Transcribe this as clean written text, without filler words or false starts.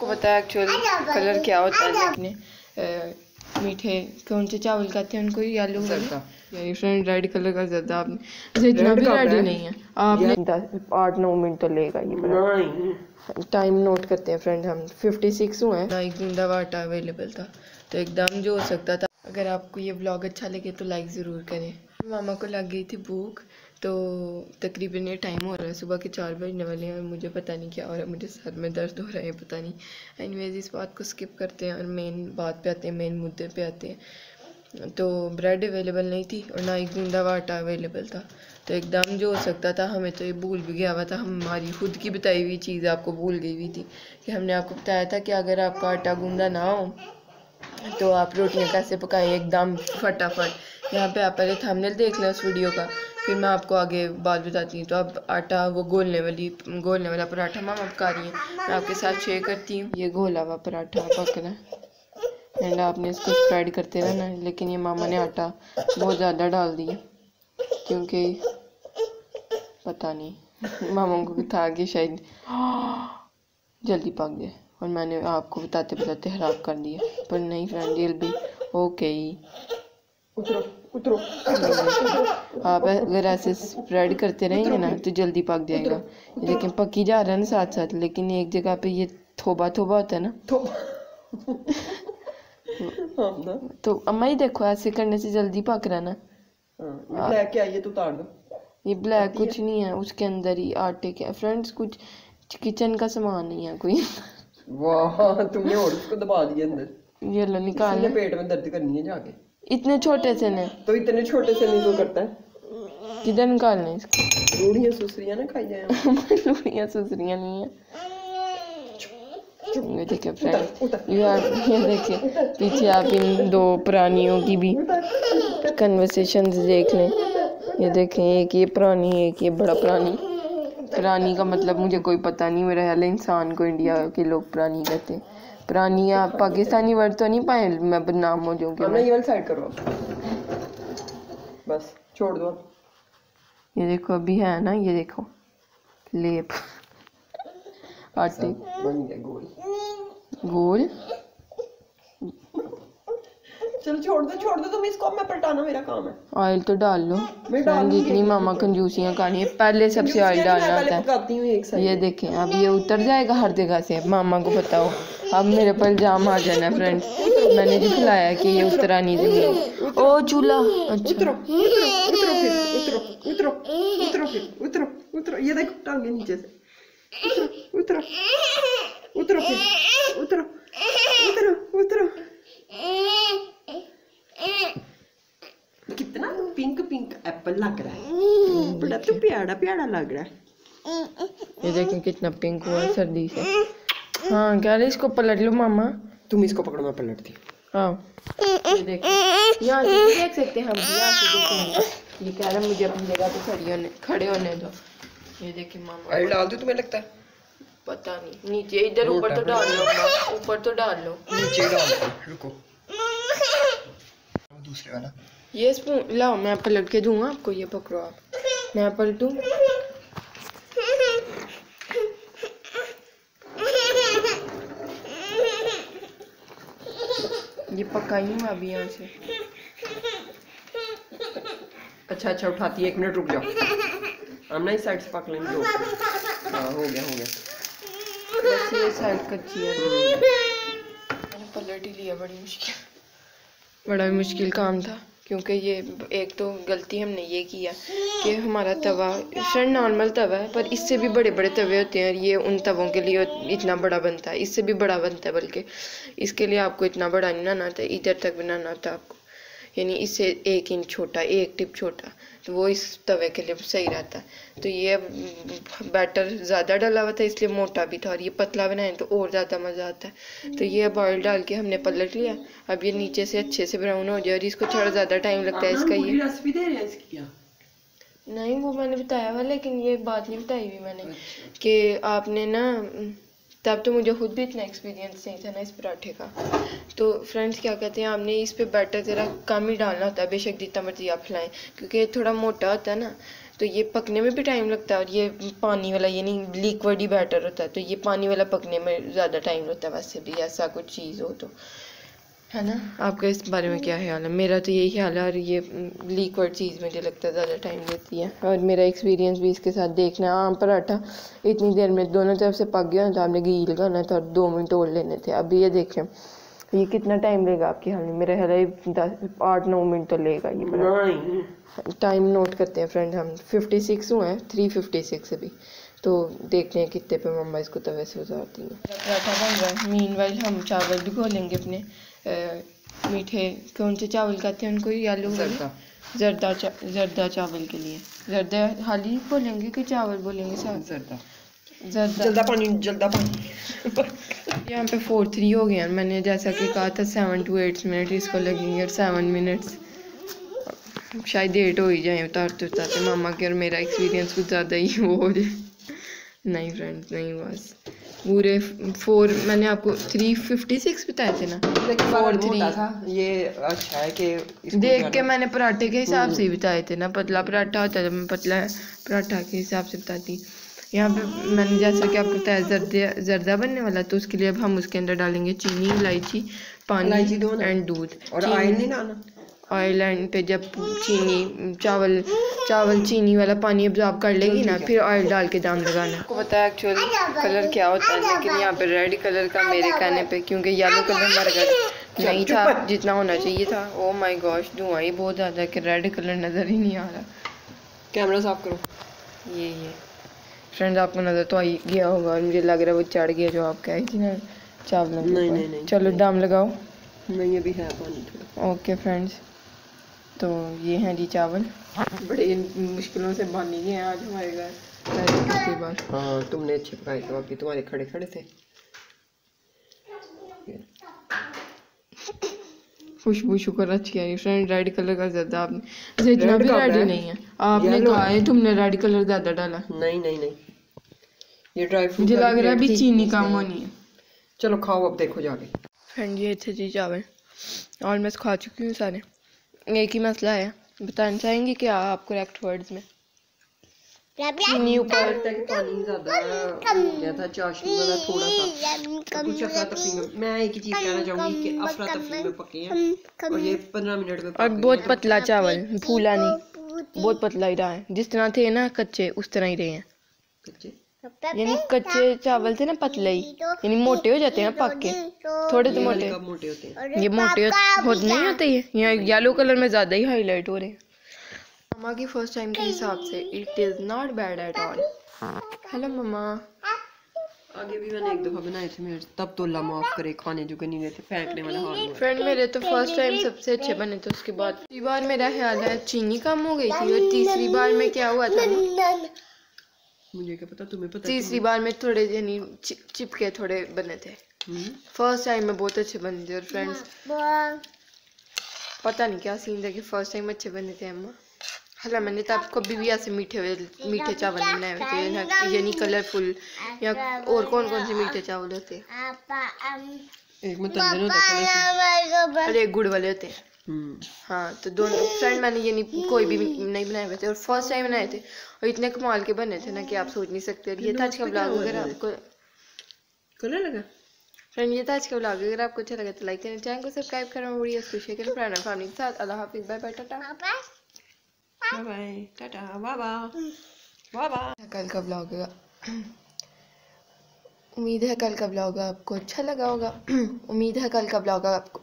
आपको पता है एक्चुअल कलर क्या होता है, लेकिन मीठे कौन से चावल खाते हैं उनको येलो यही फ्रेंड रेड कलर का ज़्यादा आपने इतना भी रेडी नहीं है आपने 8-9 मिनट तो लेगा ये टाइम नोट करते हैं फ्रेंड हम 56 हुए हैं ना। एक गूंदा हुआ आटा अवेलेबल था तो एकदम जो हो सकता था। अगर आपको ये व्लॉग अच्छा लगे तो लाइक ज़रूर करें। मामा को लग गई थी भूख तो तकरीबन ये टाइम हो रहा है, सुबह के 4 बजने वाले हैं और मुझे पता नहीं क्या हो रहा है, मुझे सर में दर्द हो रहा है पता नहीं। एनीवेज इस बात को स्किप करते हैं और मेन बात पे आते हैं, मेन मुद्दे पे आते हैं। तो ब्रेड अवेलेबल नहीं थी और ना ही गूंदा हुआ आटा अवेलेबल था तो एकदम जो हो सकता था हमें तो ये भूल भी गया हुआ था, हमारी खुद की बताई हुई चीज़ आपको भूल गई हुई थी कि हमने आपको बताया था कि अगर आपका आटा गूंदा ना हो तो आप रोटियां कैसे पकाएं एकदम फटाफट। यहाँ पे आप पहले थंबनेल देख लें उस वीडियो का, फिर मैं आपको आगे बात बताती हूँ। तो अब आटा वो घोलने वाला पराठा मामा पका रही है, मैं आपके साथ शेयर करती हूँ। ये घोला हुआ पराठा पक रहा है एंड आपने इसको स्प्रेड करते रहना है, लेकिन ये मामा ने आटा बहुत ज़्यादा डाल दिया क्योंकि पता नहीं मामा को था कि शायद जल्दी पक जाए और मैंने आपको बताते बताते खराब कर दिया, पर नहीं फ्रेंड ये भी ओके। उतरो आप अगर ऐसे स्प्रेड करते रहेंगे ना तो जल्दी पक जाएगा, लेकिन पकी जा रहा है ना साथ साथ, लेकिन एक जगह पे ये थोबा होता है ना तो अम्मा ही देखो ऐसे करने से जल्दी पक रहा है ना। ब्लैक क्या ये तो उतार दो, ये ब्लैक कुछ नहीं है, उसके अंदर ही आटे के फ्रेंड्स कुछ किचन का सामान नहीं है कोई। वाह तुमने और उसको दबा दिया अंदर, ये लो निकाल, पेट में दर्द करनी है जाके। इतने छोटे से ने तो इतने छोटे से नहीं तो करता है, किधर निकालने इसको? रूढ़ियां सुसरियां ना खाई जाए। रूढ़ियां सुसरियां नहीं है। ये देखिए फ्रेंड ये देखिए पीछे आप इन दो प्राणियों की भी कन्वर्सेशंस देख लें। ये देखें एक ये प्राणी एक ये बड़ा प्राणी का मतलब मुझे कोई पता नहीं, मेरा ख्याल इंसान को इंडिया के लोग प्राणी कहते हैं। प्राणी आप पाकिस्तानी वर्ड तो नहीं पाए, मैं बदनाम हो जाऊंगी। मैं ये वाली साइड करो बस छोड़ दो। ये देखो अभी है ना, ये देखो लेप आटे बन गया गोल। चल छोड़ दो तुम इसको, मैं पलटाना मेरा काम है। ऑयल तो डाल लो, जितनी मामा कंजूसियां खानी है पहले सबसे ऑयल डालना होता है। ये देखें अब ये उतर जाएगा हर जगह से, मामा को पता हो। अब मेरे पर इल्जाम आ जाना फ्रेंड्स, मैंने जो खिलाया कि ये उतरा नहीं जमीन। ओ चूल्हा अच्छा उतरो ये देखो टांगे नीचे से उतरो कितना पिंक एप्पल लग रहा है, बड़ा तो प्यारा लग रहा है। ये देखें कितना पिंक हुआ सर्दी से। हाँ क्या इसको पलट लो मामा, तुम इसको पकड़ो मैं पलटती। हाँ ये देखिए यहाँ से देख सकते हैं हम, यहाँ से देखेंगे। ये कह रहा मुझे अपनी जगह पे खड़े होने दो। ये देखिए मामा ऑयल डाल दो, तुम्हें लगता है? पता नहीं, नीचे इधर ऊपर तो डाल लो, ऊपर तो डाल लो, नीचे डाल दो। रुको दूसरे वाला ये स्पून लाओ, मैं पलट के दूंगा आपको। ये पकड़ो आप, मैं पलटूं। ये पकाई हूँ अभी यहाँ से। अच्छा उठाती है, 1 मिनट रुक जाओ, हम ना इस साइड से पक लेंगे। हाँ हो गया बस ये साइड कच्ची है। मैंने पलट ही लिया, बड़ा मुश्किल काम था क्योंकि ये एक तो गलती हमने ये किया कि हमारा तवा फ्रेंड नॉर्मल तवा है, पर इससे भी बड़े तवे होते हैं। ये उन तवों के लिए इतना बड़ा बनता है, इससे भी बड़ा बनता है, बल्कि इसके लिए आपको इतना बड़ा नहीं बनाना था, इधर तक बनाना होता आपको, यानी इससे 1 इंच छोटा, 1 टिप छोटा, तो वो इस तवे के लिए सही रहता है। तो ये बैटर ज़्यादा डाला हुआ था इसलिए मोटा भी था, और ये पतला बनाए तो और ज़्यादा मज़ा आता है। तो ये अब ऑयल डाल के हमने पलट लिया। अब ये नीचे से अच्छे से ब्राउन हो जाए, और इसको थोड़ा ज़्यादा टाइम लगता है इसका। ये रेसिपी दे रहे हैं इसकी? नहीं वो मैंने बताया हुआ, लेकिन ये बात नहीं बताई हुई मैंने कि आपने ना, तब तो मुझे खुद भी इतना एक्सपीरियंस नहीं था ना इस पराठे का। तो फ्रेंड्स क्या कहते हैं, आपने इस पे बैटर ज़रा कम ही डालना होता है, बेशक जितना मर्जी आप खिलाएं, क्योंकि ये थोड़ा मोटा होता है ना, तो ये पकने में भी टाइम लगता है, और ये पानी वाला यानी लिक्विड ही बैटर होता है, तो ये पानी वाला पकने में ज़्यादा टाइम लगता है। वैसे भी ऐसा कुछ चीज़ हो तो, है ना। आपका इस बारे में क्या ख्याल है? मेरा तो यही ख्याल है, और ये लिक्विड चीज़ मुझे लगता है ज़्यादा टाइम लेती है। और मेरा एक्सपीरियंस भी इसके साथ देखना है। आम पराठा इतनी देर में दोनों तरफ से पक गया, तो आपने घी लगाना था और 2 मिनट और लेने थे। अभी ये देखें ये कितना टाइम लेगा आपके ख्याल में? मेरा ख्याल है 8-9 मिनट तो लेगा ये। टाइम नोट करते हैं फ्रेंड, हम 56 हुए हैं, 356 अभी। तो देखते हैं कितने पे मम्मा इसको तवे से उतारती हैं। पराठा बन रहा है। मीनवाइल हम चावल भी घोलेंगे अपने मीठे, कौन से चावल कहते हैं उनको? येलो जर्दा चावल के लिए। जर्दा हाली बोलेंगे कि चावल बोलेंगे? जर्दा पानी। यहाँ पे 4-3 हो गया। मैंने जैसा कि कहा था 7 to 8 मिनट इसको लगेंगे, और 7 मिनट्स शायद 8 हो ही जाए उतारते उतारते। मामा के और मेरा एक्सपीरियंस कुछ ज़्यादा ही वो हो जाए। नहीं फ्रेंड्स, नहीं, बस पूरे 4, मैंने आपको 356 बताए थे ना, 4-3। ये अच्छा है कि देख के मैंने पराठे के हिसाब से ही बताए थे ना, पतला पराठा होता है तो मैं पतला पराठा के हिसाब से बताती। यहाँ पे मैंने जैसा कि आपको बताया जर्दा बनने वाला, तो उसके लिए अब हम उसके अंदर डालेंगे चीनी, इलायची, पानी एंड दूध। और ऑयल नहीं डालना। ऑयल एंड पे जब चीनी चावल चीनी वाला पानी अब्जॉर्ब कर लेगी ना, फिर ऑयल डाल के दाम लगाना। आपको पता है एक्चुअली कलर क्या होता है, लेकिन यहाँ पे रेड कलर का मेरे कहने पे, क्योंकि येलो कलर हमारे घर नहीं था जितना होना चाहिए था। ओ माय गॉश, धुआं ही बहुत ज़्यादा है कि रेड कलर नज़र ही नहीं आ रहा। कैमरा साफ करो। ये फ्रेंड्स आपको नज़र तो आई गया होगा, और मुझे लग रहा है वो चढ़ गया जो आप कही थी ना चावल। नहीं, चलो दाम लगाओ। नहीं, अभी है पानी थोड़ा। ओके फ्रेंड्स, तो ये हैं जी चावल, बड़े मुश्किलों से बन ही गए हैं आज हमारे घर पहली बार। हाँ, तुमने अच्छे पकाए थे, बाकी तुम्हारे खड़े खड़े थे। खुशबू शुक्र अच्छी आई फ्रेंड। रेड कलर का ज़्यादा आपने इतना भी रेडी नहीं है, आपने कहा है तुमने रेड कलर ज़्यादा डाला। नहीं, ये ड्राई फ्रूट मुझे लग रहा है अभी चीनी कम होनी है। चलो खाओ अब, देखो जाके। फ्रेंड ये थे जी चावल, और मैं खा चुकी हूँ सारे। एक ही मसला है, बताना चाहेंगे क्या आप करेक्ट वर्ड्स में? चीनी ऊपर, पानी ज्यादा हो गया था, चाशनी वाला थोड़ा सा कुछ अफरा तफरी में। मैं एक ही चीज कहना चाहूंगी कि अफरा तफरी में पके हैं, और ये 15 मिनट में। और बहुत पतला चावल, फूला नहीं, बहुत पतला ही रहा है। जिस तरह थे ना कच्चे, उस तरह ही रहे हैं कच्चे। यानी कच्चे चावल थे ना पतले ही, यानी मोटे हो जाते हैं पक के, थोड़े तो मोटे होते हैं। ये मोटे होते नहीं होते, ये यहाँ येलो कलर में ज़्यादा ही हाईलाइट हो रहे हैं। मम्मा की फर्स्ट टाइम के हिसाब से it is not bad at all. Hello mama. आगे भी मैंने एक दफ़ा बनाए थे मेरे, तब तो अल्लाह माफ़ करे खाने जो नहीं गए थे, फेंकने वाला हाल हुआ। फ्रेंड मेरे तो फर्स्ट टाइम सबसे अच्छे बने थे, उसके बाद तीसरी बार मेरा ख्याल है चीनी कम हो गई थी, और तीसरी बार में क्या हुआ था मुझे क्या पता, तुम्हें पता। तीसरी बार में थोड़े यानी चिपके थोड़े बने थे। फर्स्ट टाइम में बहुत अच्छे बने थे। और फ्रेंड्स पता नहीं क्या सीन था कि फर्स्ट टाइम अच्छे बने थे अम्मा। हला मैंने तो आपको कभी भी ऐसे मीठे चावल बनाए हुए थे, यानी कलरफुल, या और कौन कौन से मीठे चावल होते हैं? एक में तंदूरी होता है और एक गुड़ वाले होते हैं। हाँ, तो दोनों फ्रेंड मैंने ये नहीं कोई भी नहीं बनाए हुए थे, और फर्स्ट टाइम बनाए थे, और इतने कमाल के बने थे ना कि आप सोच नहीं सकते। और ये था आज का ब्लॉग, अगर आपको कलर लगा फ्रेंड, ये था आज का ब्लॉग। अगर आपको अच्छा लगा तो लाइक करें, चैनल को सब्सक्राइब करें, वीडियो को शेयर करें फ्रेंड और फैमिली के साथ। अल्लाह हाफिज़, bye bye, tata bye tata बाबा। कल का ब्लॉग होगा, उम्मीद है कल का ब्लॉग आपको अच्छा लगा होगा। उम्मीद है कल का ब्लॉग आपको